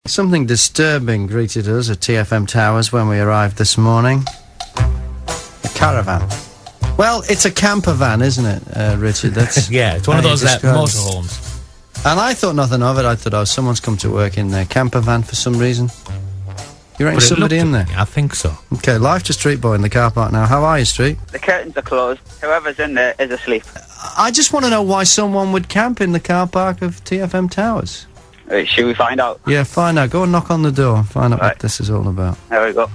Something disturbing greeted us at TFM Towers when we arrived this morning. A caravan. Well, it's a camper van, isn't it, Richard? That's yeah, it's one of those motorhomes. And I thought nothing of it. I thought, oh, someone's come to work in their camper van for some reason. You reckon somebody in there? I think so. Okay, live to Street Boy in the car park now. How are you, Street? The curtains are closed. Whoever's in there is asleep. I just want to know why someone would camp in the car park of TFM Towers. Right, should we find out? Yeah, find out. Go and knock on the door. Find out what this is all about. There we go.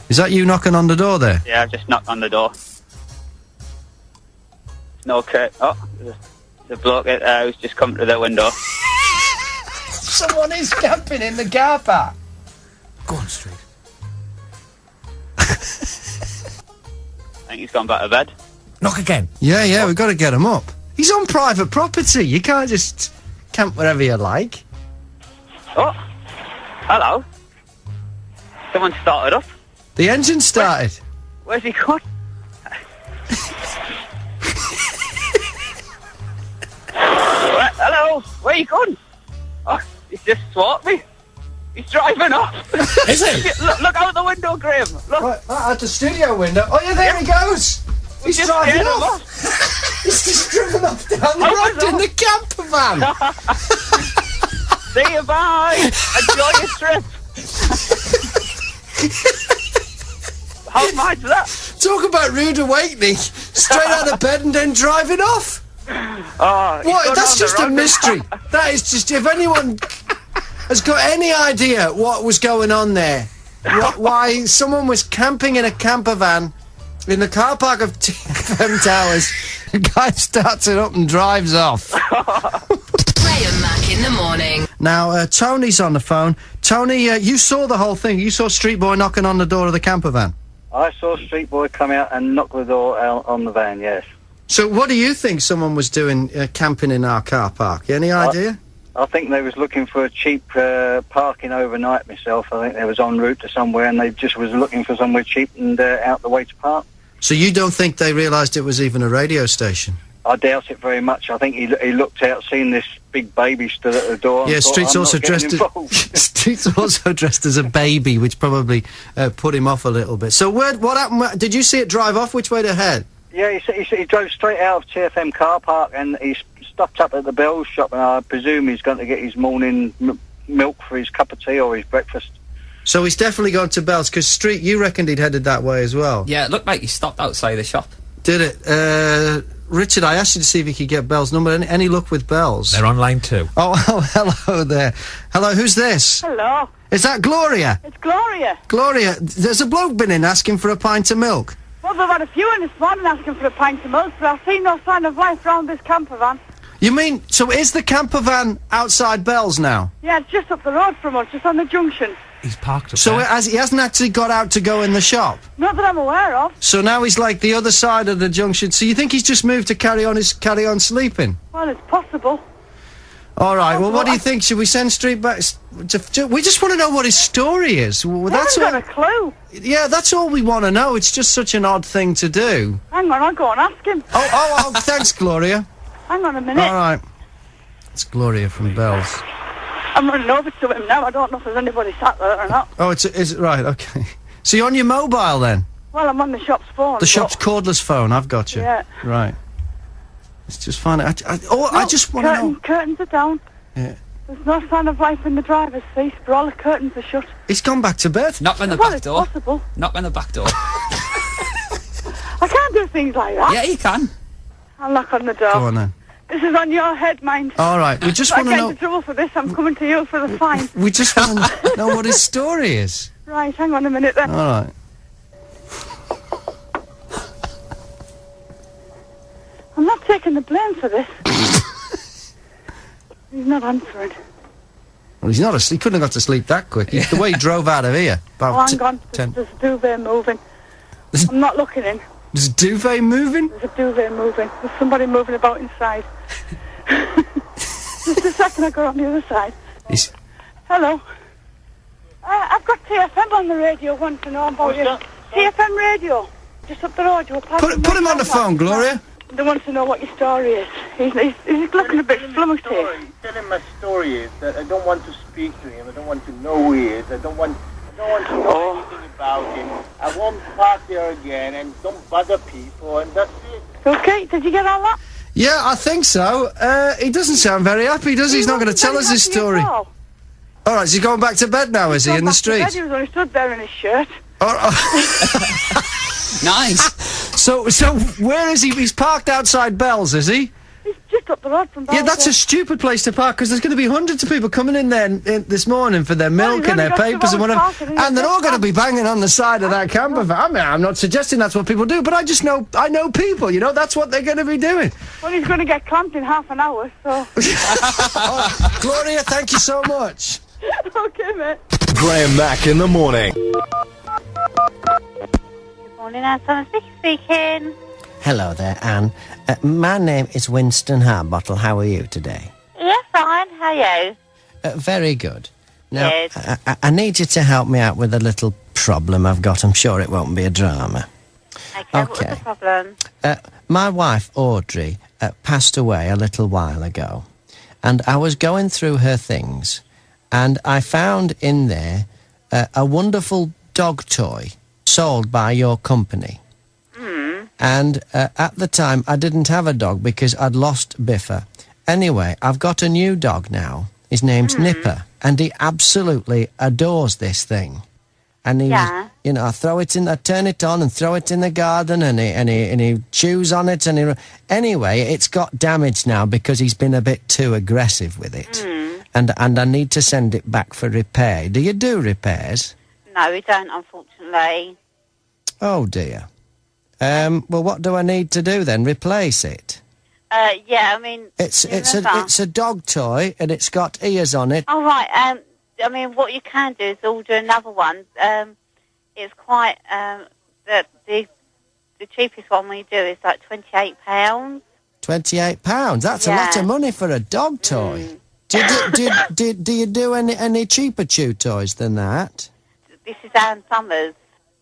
Is that you knocking on the door there? Yeah, I've just knocked on the door. No curtain. Oh, there's a bloke who's just come to the window. Someone is camping in the car park. Go on, Street. I think he's gone back to bed. Knock again. Yeah, we've got to get him up. He's on private property. You can't just camp wherever you like. Oh, hello. Someone started up. The engine started. Where's he gone? Hello, where are you going? Oh, he's just swapped me. He's driving off. Is he? Look out the window, Graham. Look. Right, out the studio window. Oh, yeah, there he goes. He's driving off. He's just driven off down the road in the camper van. See you, bye. Enjoy your trip. How mad is that? Talk about rude awakening. Straight out of bed and then driving off. Oh, What? That's just a mystery. That is just, if anyone has got any idea what was going on there, why someone was camping in a camper van in the car park of TFM Towers, the guy starts it up and drives off. Graham Mack in the morning. Now, Tony's on the phone. Tony, you saw the whole thing. You saw Street Boy knocking on the door of the camper van. I saw Street Boy come out and knock the door out on the van, yes. So what do you think someone was doing camping in our car park? Any idea? I think they was looking for a cheap parking overnight myself. I think they was en route to somewhere and they just was looking for somewhere cheap and out the way to park. So you don't think they realised it was even a radio station? I doubt it very much. I think he looked out, seen this big baby stood at the door. Yeah, and thought, Street's also dressed as Street's also dressed as a baby, which probably put him off a little bit. So what happened? Did you see it drive off? Which way to head? Yeah, he drove straight out of TFM car park and he stopped up at the Bell's shop, and I presume he's going to get his morning milk for his cup of tea or his breakfast. So he's definitely gone to Bell's, because Street, you reckoned he'd headed that way as well. Yeah, it looked like he stopped outside the shop. Did it? Richard, I asked you to see if you could get Bell's number. Any luck with Bell's? They're online too. Oh, hello there. Hello, who's this? Hello. Is that Gloria? It's Gloria. Gloria, there's a bloke been in asking for a pint of milk. Well, there were a few in this morning asking for a pint of milk, but I've seen no sign of life round this camper van. You mean, so is the camper van outside Bell's now? Yeah, it's just up the road from us, just on the junction. He's parked up So there. he hasn't actually got out to go in the shop? Not that I'm aware of. So now he's like the other side of the junction. So you think he's just moved to carry on sleeping? Well, it's possible. All right, well, what do you think? Should we send Street back? We just want to know what his story is. Well, That's got a clue. Yeah, that's all we want to know. It's just such an odd thing to do. Hang on, I'll go and ask him. Oh, thanks, Gloria. Hang on a minute. All right. It's Gloria from Bell's. I'm running over to him now. I don't know if there's anybody sat there or not. Oh, is it right? Okay. So you're on your mobile then? Well, I'm on the shop's phone. The shop's cordless phone. I've got you. Yeah. Right. Let's just find out. I just want to know. Curtains are down. Yeah. There's no sign of life in the driver's seat, but all the curtains are shut. He's gone back to bed. Knock on the Well, back it's door. possible. Knock on the back door. I can't do things like that. Yeah, you can. I'll knock on the door. Go on then. This is on your head, mind. All right. We just I want to get know. into trouble for this. I'm coming to you for the fine. We just want to know what his story is. Right, hang on a minute then. All right. I'm not taking the blame for this. He's not answering. Well, he's not asleep. He couldn't have got to sleep that quick. The way he drove out of here. Oh, hang on. There's a duvet moving. I'm not looking in. There's a duvet moving? There's a duvet moving. There's somebody moving about inside. Just a second, I'll go on the other side. Hello. I've got TFM on the radio. Want to know about you? TFM radio. Just up the road. Put him on the phone, Gloria. They want to know what your story is. He's looking a bit flummoxed here. Tell him my story is that I don't want to speak to him. I don't want to know who he is. I don't want to know anything about him. I won't park there again and don't bother people, and that's it. Okay, did you get all that? Yeah, I think so. He doesn't sound very happy, does he? He's not going to tell us his story. All right, is he going back to bed now, is he, in the street? He was only stood there in his shirt. Nice. So where is he? He's parked outside Bell's, is he? He's just up the road from Bell's. Yeah, that's a stupid place to park, because there's going to be hundreds of people coming in there this morning for their milk and their papers and whatever, and they're all going to be banging on the side of that camper van. I mean, I'm not suggesting that's what people do, but I know people, you know, that's what they're going to be doing. Well, he's going to get clamped in half an hour, so... Oh, Gloria, thank you so much. Okay, mate. Graham Mack in the morning. Good morning, Anne speaking. Hello there, Anne. My name is Winston Harbottle. How are you today? Yeah, fine. How are you? Very good. Now, Good. I need you to help me out with a little problem I've got. I'm sure it won't be a drama. Okay, what was the problem? My wife, Audrey, passed away a little while ago, and I was going through her things, and I found in there a wonderful dog toy sold by your company. And at the time, I didn't have a dog because I'd lost Biffa. Anyway, I've got a new dog now. His name's Nipper, and he absolutely adores this thing. And he, you know, I turn it on and throw it in the garden, and he chews on it, and anyway, it's got damaged now because he's been a bit too aggressive with it, and I need to send it back for repair. Do you do repairs? No, we don't, unfortunately. Oh dear. Well, what do I need to do then? Replace it? Yeah, I mean... It's a dog toy, and it's got ears on it. Oh, right. I mean, what you can do is order another one. It's quite... the cheapest one we do is like £28. £28? That's a lot of money for a dog toy. Do you do any cheaper chew toys than that? This is Anne Summers.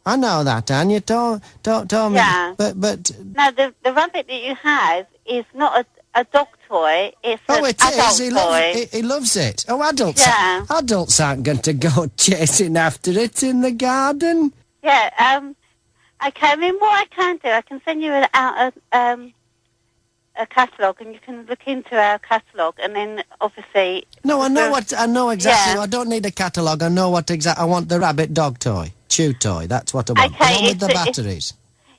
I know that, Anne. You told me. Yeah. But no, the rabbit that you have is not a dog toy. It's an adult toy. He loves it. Oh, adults. Yeah. Adults aren't going to go chasing after it in the garden. Yeah. Okay. I mean, what I can do, I can send you a catalogue, and you can look into our catalogue, and then obviously. No, I know exactly. Yeah. I don't need a catalogue. I know what exactly. I want the rabbit dog toy, chew toy. That's what I want. Okay, the one with the batteries.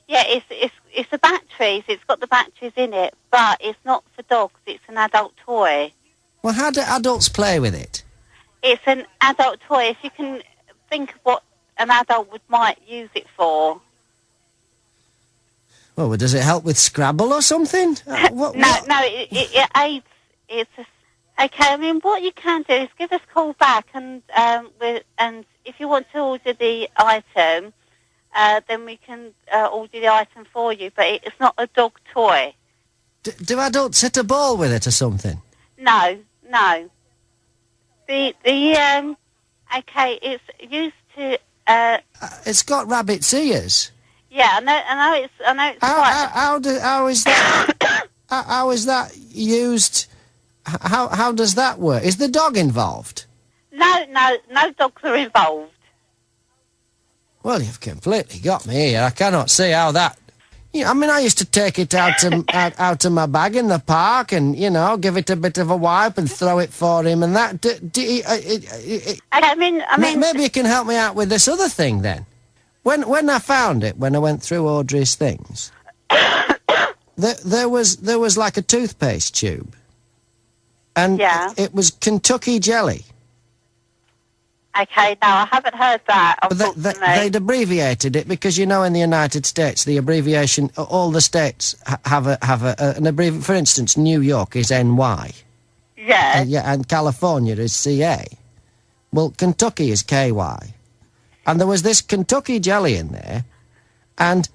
It's the batteries. It's got the batteries in it, but it's not for dogs. It's an adult toy. Well, how do adults play with it? It's an adult toy. If you can think of what an adult might use it for. Well, does it help with Scrabble or something? No, it aids. Okay. I mean, what you can do is give us a call back, and if you want to order the item, then we can order the item for you. But it's not a dog toy. Do adults hit a ball with it or something? No. Okay, it's used to. It's got rabbit's ears. Yeah, I know it's How is that? How is that used? How does that work? Is the dog involved? No dogs are involved. Well, you've completely got me here. I cannot see how that. Yeah, I mean, I used to take it out of my bag in the park, and give it a bit of a wipe and throw it for him, and that. I mean, maybe you can help me out with this other thing then. When I found it, when I went through Audrey's things, there was like a toothpaste tube, and it was Kentucky jelly. Okay, no, I haven't heard that. But they'd abbreviated it because in the United States the abbreviation, all the states have an abbreviation. For instance, New York is NY. Yeah. And California is CA. Well, Kentucky is KY. And there was this Kentucky jelly in there, and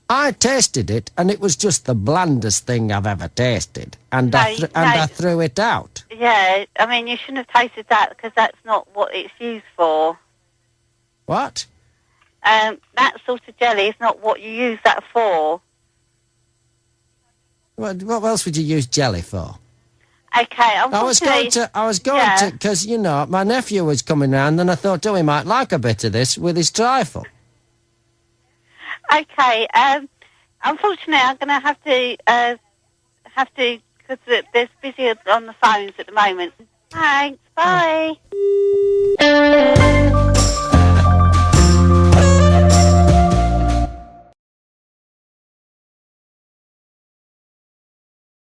I tasted it, and it was just the blandest thing I've ever tasted. And I threw it out. Yeah, I mean, you shouldn't have tasted that because that's not what it's used for. What? That sort of jelly is not what you use that for. What else would you use jelly for? Okay, I was going to, because, you know, my nephew was coming round and I thought, he might like a bit of this with his trifle. Okay, unfortunately, I'm going to have to, because there's busy on the phones at the moment. Thanks, bye.